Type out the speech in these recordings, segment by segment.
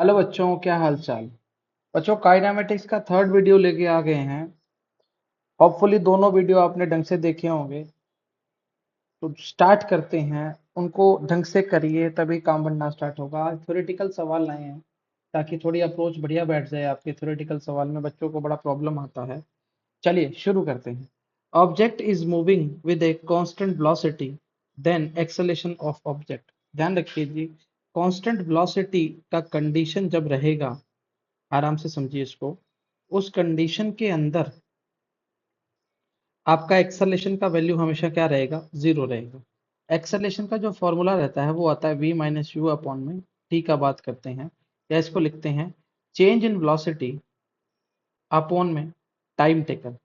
Hello बच्चों, क्या हाल चाल। बच्चों, काइनेमेटिक्स का थर्ड वीडियो लेके आ गए हैं। होपफुली दोनों वीडियो आपने ढंग से देखे होंगे। तो स्टार्ट करते हैं। उनको ढंग से करिए तभी काम बनना स्टार्ट होगा। आज थ्योरेटिकल सवाल लाए हैं ताकि थोड़ी अप्रोच बढ़िया बैठ जाए। आपके थ्योरेटिकल सवाल में बच्चों को बड़ा प्रॉब्लम आता है। चलिए शुरू करते हैं। Object is moving with a constant velocity, then acceleration of object. ध्यान रखिए जी, कांस्टेंट वेलोसिटी का कंडीशन जब रहेगा, आराम से समझिए इसको, उस कंडीशन के अंदर आपका एक्सेलेरेशन का वैल्यू हमेशा क्या रहेगा? जीरो रहेगा। एक्सेलेरेशन का जो फॉर्मूला रहता है वो आता है v माइनस यू अपॉन में टी का बात करते हैं, या इसको लिखते हैं चेंज इन वेलोसिटी अपॉन में टाइम टेकन।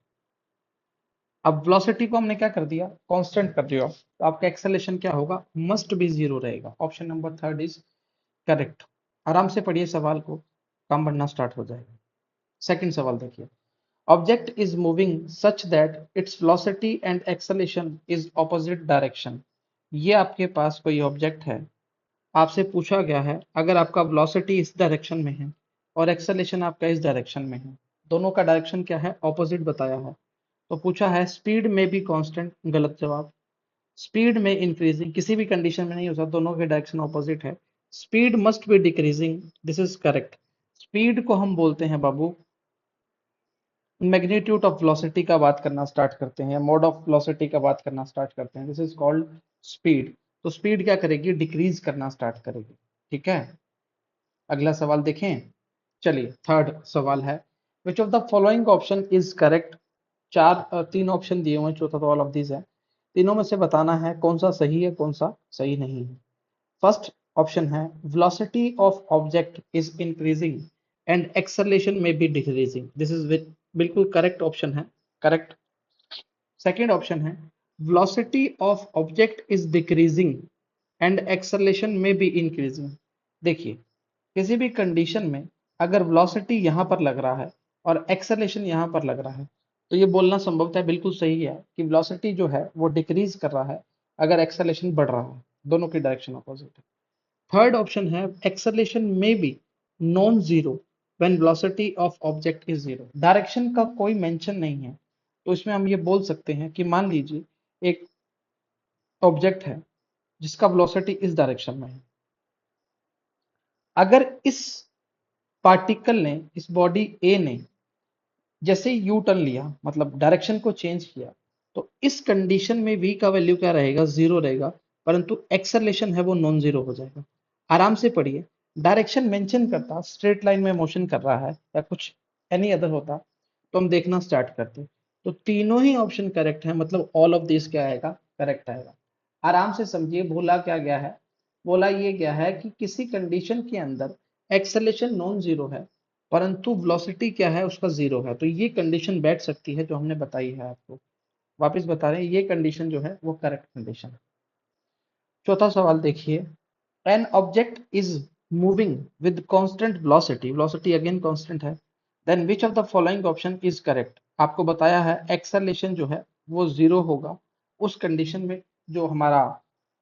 अब वेलोसिटी को हमने क्या कर दिया? कांस्टेंट कर दिया, तो आपका एक्सेलेरेशन क्या होगा? मस्ट बी जीरो रहेगा। Option number third is correct. आराम से पढ़िए सवाल को, काम बनना स्टार्ट हो जाएगा। सेकंड सवाल देखिए। Object is moving such that its velocity and acceleration is opposite direction। ये आपके पास कोई ऑब्जेक्ट है, आपसे पूछा गया है अगर आपका वेलोसिटी इस डायरेक्शन में है और एक्सेलेरेशन आपका इस डायरेक्शन में है, दोनों का डायरेक्शन क्या है? ऑपोजिट बताया है। तो पूछा है स्पीड में भी कांस्टेंट, गलत जवाब। स्पीड में इंक्रीजिंग, किसी भी कंडीशन में नहीं हो सकता, दोनों के डायरेक्शन ऑपोजिट है। Speed must B decreasing, this is correct. Speed को हम बोलते हैं बाबू मैग्नीट्यूड ऑफ वेलोसिटी का बात करना स्टार्ट करते हैं, मोड ऑफ वेलोसिटी का बात करना स्टार्ट करते हैं, दिस इज कॉल्ड स्पीड। तो स्पीड क्या करेगी? डिक्रीज करना स्टार्ट करेगी। ठीक है, अगला सवाल देखें। चलिए थर्ड सवाल है, विच of the following option is correct. तीन ऑप्शन दिए हुए हैं, चौथा तो ऑल ऑफ दिस है। तीनों में से बताना है कौन सा सही है कौन सा सही नहीं है। फर्स्ट ऑप्शन है velocity of object is increasing and acceleration may be decreasing, this is बिल्कुल करेक्ट ऑप्शन है, करेक्ट। सेकेंड ऑप्शन है velocity of object is decreasing and acceleration may be increasing। देखिए, किसी भी कंडीशन में अगर velocity यहां पर लग रहा है और acceleration यहां पर लग रहा है, तो ये बोलना संभवतः बिल्कुल सही है कि velocity जो है वो डिक्रीज कर रहा है अगर acceleration बढ़ रहा है, दोनों की डायरेक्शन अपोजिट है। थर्ड ऑप्शन है एक्सेलरेशन में be non zero when velocity of object is zero. Direction का कोई मेंशन नहीं है, तो इसमें हम ये बोल सकते हैं कि मान लीजिए एक ऑब्जेक्ट है जिसका वेलोसिटी इस डायरेक्शन में है। अगर इस पार्टिकल ने, इस बॉडी ए ने जैसे यू टर्न लिया, मतलब डायरेक्शन को चेंज किया, तो इस कंडीशन में v का वैल्यू क्या रहेगा? जीरो रहेगा, परंतु एक्सेलरेशन है वो नॉन जीरो हो जाएगा। आराम से पढ़िए, डायरेक्शन मेंशन करता, स्ट्रेट लाइन में मोशन कर रहा है या कुछ एनी अदर होता, तो हम देखना स्टार्ट करते। तो तीनों ही ऑप्शन करेक्ट है, मतलब ऑल ऑफ दिस क्या आएगा? करेक्ट आएगा। आराम से समझिए, बोला क्या गया है? बोला ये गया है कि किसी कंडीशन के अंदर एक्सेलेरेशन नॉन जीरो है परंतु वेलोसिटी क्या है? उसका जीरो है, तो ये कंडीशन बैठ सकती है जो हमने बताई है आपको। वापस बता रहे हैं, ये कंडीशन जो है वो करेक्ट कंडीशन है। चौथा सवाल देखिए। An object is moving with constant velocity, velocity again constant है, then which of the following option is correct. आपको बताया है एक्सेलरेशन जो है वो जीरो होगा उस कंडीशन में जो हमारा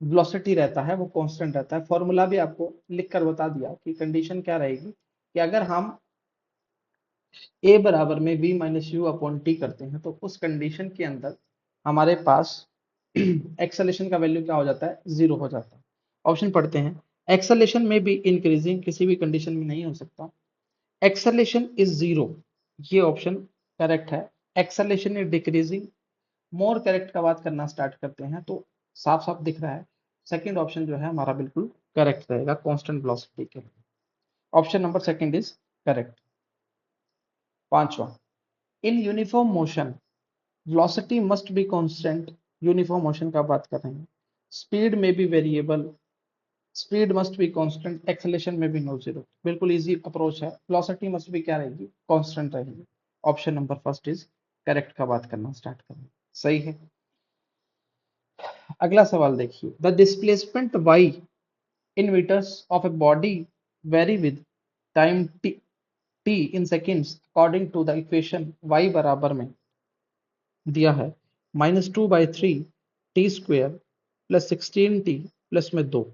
वेलोसिटी रहता है वो कांस्टेंट रहता है। फॉर्मूला भी आपको लिख कर बता दिया कि कंडीशन क्या रहेगी कि अगर हम ए बराबर में v minus you upon T करते हैं, तो उस कंडीशन के अंदर हमारे पास एक्सेलेरेशन का वैल्यू क्या हो जाता है? जीरो हो जाता है। ऑप्शन पढ़ते हैं। एक्सेलेरेशन में भी इंक्रीजिंग, किसी भी कंडीशन में नहीं हो सकता। एक्सेलेरेशन इज जीरो, ये ऑप्शन करेक्ट है। Acceleration is decreasing, more correct का बात करना स्टार्ट करते हैं तो साफ साफ दिख रहा है सेकंड ऑप्शन जो है हमारा बिल्कुल करेक्ट रहेगा, कांस्टेंट वेलोसिटी के लिए। Option number second is correct. पांचवा, in uniform motion velocity must be constant. Uniform motion का बात कर रहे हैं। स्पीड में भी variable, speed must be constant, acceleration में भी नो जीरो। बिल्कुल इजी अप्रोच है, वेलोसिटी मस्ट बी क्या रहेगी? कांस्टेंट रहेगी। Option number first is correct का बात करना स्टार्ट करें, सही है। अगला सवाल देखिए। The displacement y in meters of a body vary with time t in seconds according to the equation y बराबर में दिया है -2/3 t square plus 16 t plus में 2।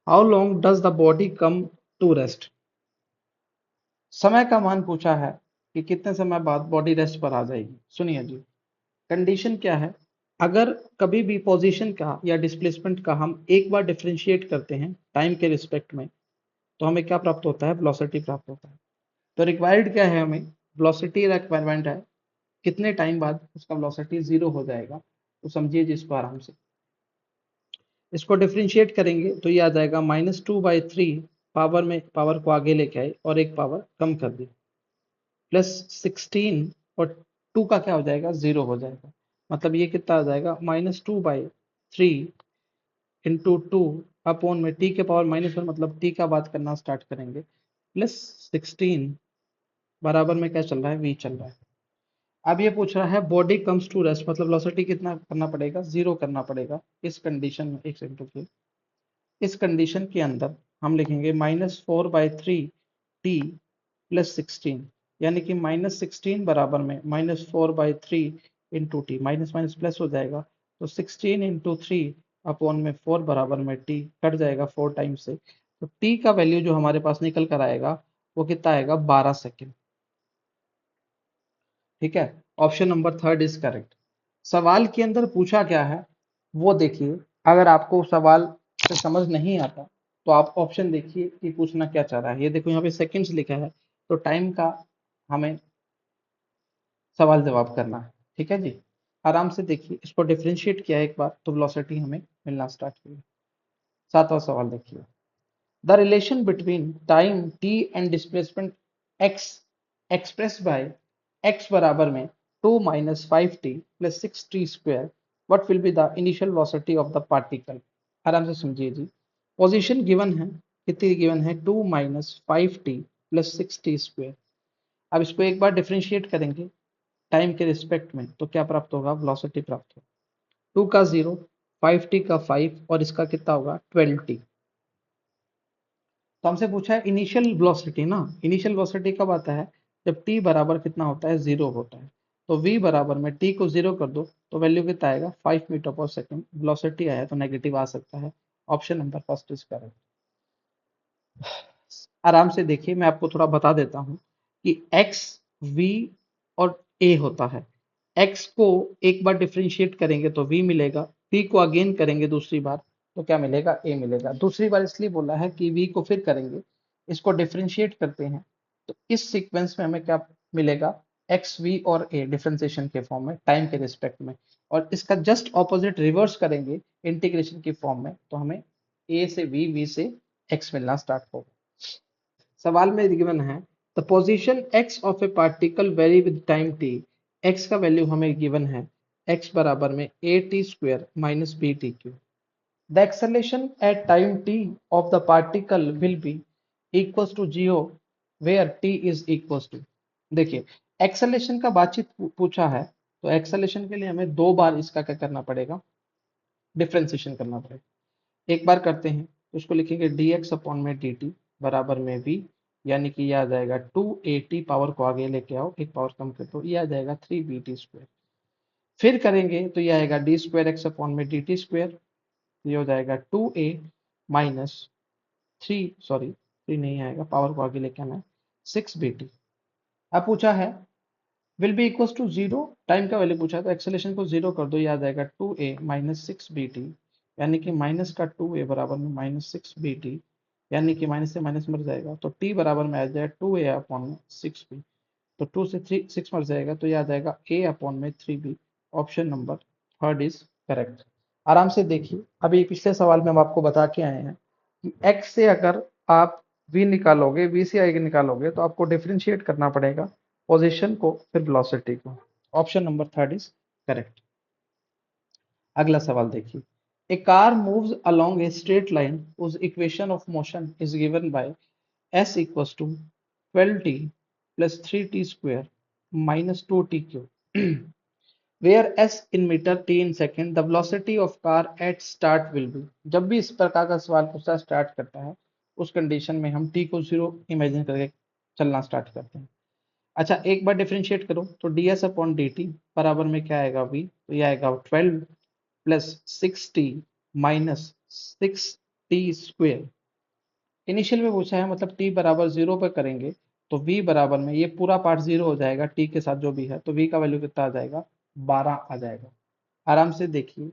How long does the body come to rest. समय का मान पूछा है कि कितने समय बाद बॉडी रेस्ट पर आ जाएगी। सुनिए जी, कंडीशन क्या है, अगर कभी भी पोजीशन का या डिस्प्लेसमेंट का हम एक बार डिफरेंशिएट करते हैं टाइम के रिस्पेक्ट में, तो हमें क्या प्राप्त होता है, वेलोसिटी प्राप्त होता है। तो रिक्वायर्ड क्या है, हमें वेलोसिटी रिक्वायरमेंट है, कितने टाइम बाद उसका वेलोसिटी जीरो हो जाएगा। तो समझिए जिसको आराम से, इसको डिफरेंशिएट करेंगे तो ये आ जाएगा -2/3, पावर में पावर को आगे लेके आए और एक पावर कम कर दी, +16, और 2 का क्या हो जाएगा, जीरो हो जाएगा। मतलब ये कितना आ जाएगा, -2/3 इंटू 2 अपॉन में टी के पावर -1, मतलब टी का बात करना स्टार्ट करेंगे, +16 बराबर में क्या चल रहा है, वी चल रहा है। अब ये पूछ रहा है बॉडी कम्स टू रेस्ट, मतलब वेलोसिटी कितना करना पड़ेगा, जीरो करना पड़ेगा। इस कंडीशन में, एक सेकंड रुकिए, इस कंडीशन के अंदर हम लिखेंगे -4/3 टी +16, यानी कि -16 बराबर में -4/3 into T, minus minus plus हो जाएगा, तो 16 इंटू 3 अपॉन में 4 बराबर में टी, कट जाएगा 4 टाइम से, तो टी का वैल्यू जो हमारे पास निकल कर आएगा वो कितना आएगा, 12 सेकेंड। ठीक है, option number third is correct. सवाल के अंदर पूछा क्या है वो देखिए, अगर आपको सवाल से समझ नहीं आता तो आप ऑप्शन देखिए कि पूछना क्या चाह रहा है। ये देखो यहाँ पे सेकंड्स लिखा है, तो टाइम का हमें सवाल जवाब करना है। ठीक है जी, आराम से देखिए, इसको डिफरेंशिएट किया एक बार तो वेलोसिटी हमें मिलना स्टार्ट हुई। सातवां सवाल देखिए, the relation between time t and displacement x express bye x बराबर में 2 - 5t + 6t square, what will be the initial velocity of the particle. आराम से समझिए जी, पोजीशन गिवन है, कितनी गिवन है, 2 - 5t + 6t स्क्वायर। अब इसको एक बार डिफरेंशिएट करेंगे टाइम के रिस्पेक्ट में तो क्या प्राप्त होगा, वेलोसिटी प्राप्त होगा। 2 का 0, 5t का 5 और इसका कितना होगा, 12t। तो हमसे पूछा है इनिशियल वेलोसिटी ना, इनिशियल वेलोसिटी कब आता है, जब t बराबर कितना होता है, जीरो होता है। तो v बराबर में t को जीरो कर दो तो वैल्यू कितना आएगा, 5 मीटर पर सेकंड। वेलोसिटी आया तो नेगेटिव आ सकता है, option number first is correct. आराम से देखिए, मैं आपको थोड़ा बता देता हूँ कि x, v और a होता है। x को एक बार डिफरेंशिएट करेंगे तो v मिलेगा, v को अगेन करेंगे दूसरी बार तो क्या मिलेगा, a मिलेगा। दूसरी बार इसलिए बोला है कि v को फिर करेंगे, इसको डिफरेंशिएट करते हैं तो इस सीक्वेंस में हमें क्या मिलेगा, x, v और a डिफरेंशिएशन के फॉर्म में टाइम के रिस्पेक्ट में, और इसका जस्ट ऑपोजिट रिवर्स करेंगे इंटीग्रेशन की फॉर्म में तो हमें a से v से x मिलना स्टार्ट होगा। सवाल में गिवन है the position x of a particle vary with time t, x का वैल्यू हमें गिवन है, x बराबर में at square minus btq। The acceleration at time t of the particle will be equals to 0 where t is equals to. देखिए, acceleration का बातचीत पूछा है, तो एक्सेलरेशन के लिए हमें दो बार इसका क्या करना पड़ेगा, डिफ्रेंसिएशन करना पड़ेगा। एक बार करते हैं तो उसको लिखेंगे dx अपॉन में dt बराबर में v, यानी कि ये आ जाएगा 2at, पावर को आगे लेके आओ, एक पावर कम कर दो, ये आ जाएगा 3bt स्क्वायर। फिर करेंगे तो ये आएगा डी स्क्वायर एक्स अपॉन में dt स्क्वायर, ये हो जाएगा 2a माइनस 3, सॉरी 3 नहीं आएगा, पावर को आगे लेके आना है, 6bt। अब पूछा है will be equals to zero, time का वैल्यू पूछा है तो एक्सेलेरेशन को जीरो कर दो, ये आ जाएगा 2a माइनस 6bt, यानी कि माइनस का 2a बराबर में -6bt, यानी कि माइनस से माइनस मर जाएगा तो t बराबर में आ जाएगा 2a अपॉन में 6b, तो 2 से 3 6 मर जाएगा तो ये आ जाएगा a अपॉन में 3b। Option number third is correct. आराम से देखिए, अभी पिछले सवाल में हम आपको बता के आए हैं कि x से अगर आप v निकालोगे, v से i निकालोगे तो आपको डिफरेंशिएट करना पड़ेगा पोजीशन को फिर वेलोसिटी को। Option number third is correct. अगला सवाल देखिए, a car moves along a straight line whose equation of motion is given by s equals to 12t plus 3t square minus 2tq where s in meter, t in second, the velocity of car at start will be। जब भी इस प्रकार का सवाल पूछता start करता है उस कंडीशन में हम t को जीरो इमेजिन करके चलना स्टार्ट करते हैं। अच्छा, एक बार डिफरेंशिएट करो तो ds अपॉन dt बराबर में क्या आएगा, v, तो ये आएगा 12 plus 6t minus 6t square. Initial में पूछा है मतलब t बराबर जीरो पर करेंगे तो v बराबर में ये पूरा पार्ट जीरो हो जाएगा t के साथ जो भी है, तो v का वैल्यू कितना आ जाएगा, 12 आ जाएगा। आराम से देखिए,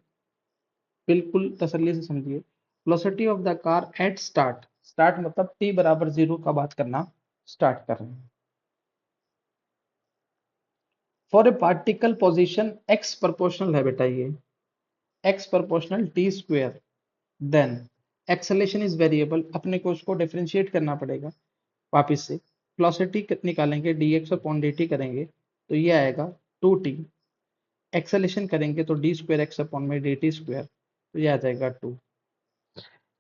बिल्कुल तसल्ली से समझिए। Velocity of the car at start, start मतलब t बराबर जीरो का बात करना स्टार्ट कर रहे हैं। For a particle position x proportional है बेटा, ये x proportional t square, then acceleration is variable, अपने को उसको डिफरेंशिएट करना पड़ेगा। वापिस से वेलोसिटी निकालेंगे, dx अपॉन dt करेंगे तो ये आएगा 2t, एक्सेलेरेशन करेंगे तो d स्क्वायर x अपॉन में dt स्क्वायर, तो ये आ जाएगा 2।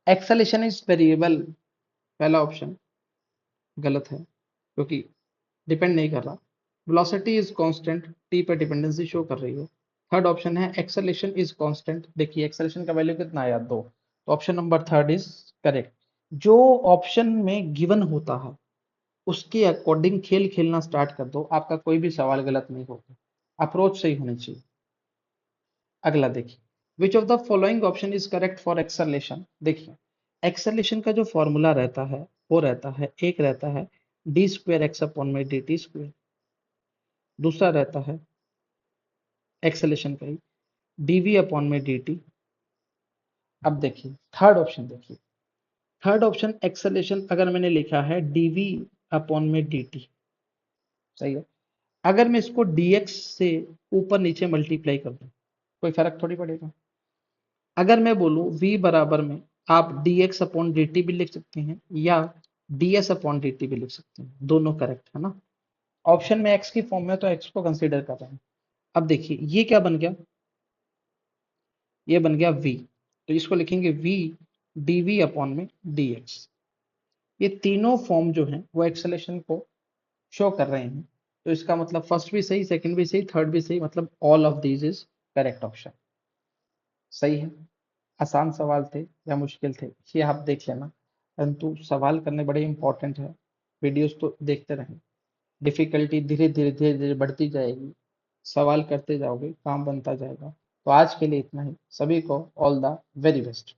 एक्सेलेरेशन इज वेरिएबल, पहला ऑप्शन गलत है क्योंकि डिपेंड नहीं कर रहा। वेलोसिटी इज कांस्टेंट, t पर डिपेंडेंसी शो कर रही है। थर्ड ऑप्शन है एक्सेलेरेशन इज कांस्टेंट, देखिए एक्सेलेरेशन का वैल्यू कितना आया, 2, तो option number third is correct. जो ऑप्शन में गिवन होता है उसके अकॉर्डिंग खेल खेलना स्टार्ट कर दो, आपका कोई भी सवाल गलत नहीं होगा, अप्रोच सही होनी चाहिए। अगला देखिए, विच of the following option is correct for acceleration. देखिए एक्सेलेरेशन का जो फॉर्मूला रहता है वो रहता है, एक रहता है डी स्क्वायर एक्स अपॉन में डी टी स्क्वायर, दूसरा रहता है एक्सेलेरेशन का ही डीवी अपॉन में डी टी। अब देखिए थर्ड ऑप्शन, देखिए थर्ड ऑप्शन एक्सेलेरेशन अगर मैंने लिखा है डीवी अपॉन में डी टी, सही है। अगर मैं इसको dx से ऊपर नीचे मल्टीप्लाई कर दूं कोई फर्क थोड़ी पड़ेगा। अगर मैं बोलूं v बराबर में आप dx अपॉन dt भी लिख सकते हैं या ds अपॉन dt भी लिख सकते हैं, दोनों करेक्ट है ना। ऑप्शन में x की फॉर्म में तो x को कंसीडर कर रहे हैं। अब देखिए ये क्या बन गया, ये बन गया v, तो इसको लिखेंगे v dv अपॉन में dx। ये तीनों फॉर्म जो है वो एक्सेलेरेशन को शो कर रहे हैं, तो इसका मतलब फर्स्ट भी सही, सेकंड भी सही, थर्ड भी सही, मतलब all of these is correct option. सही है। आसान सवाल थे या मुश्किल थे ये आप देख लेना, परंतु सवाल करने बड़े इंपॉर्टेंट है। वीडियोस तो देखते रहें, डिफिकल्टी धीरे धीरे धीरे धीरे बढ़ती जाएगी, सवाल करते जाओगे काम बनता जाएगा। तो आज के लिए इतना ही, सभी को ऑल द वेरी बेस्ट।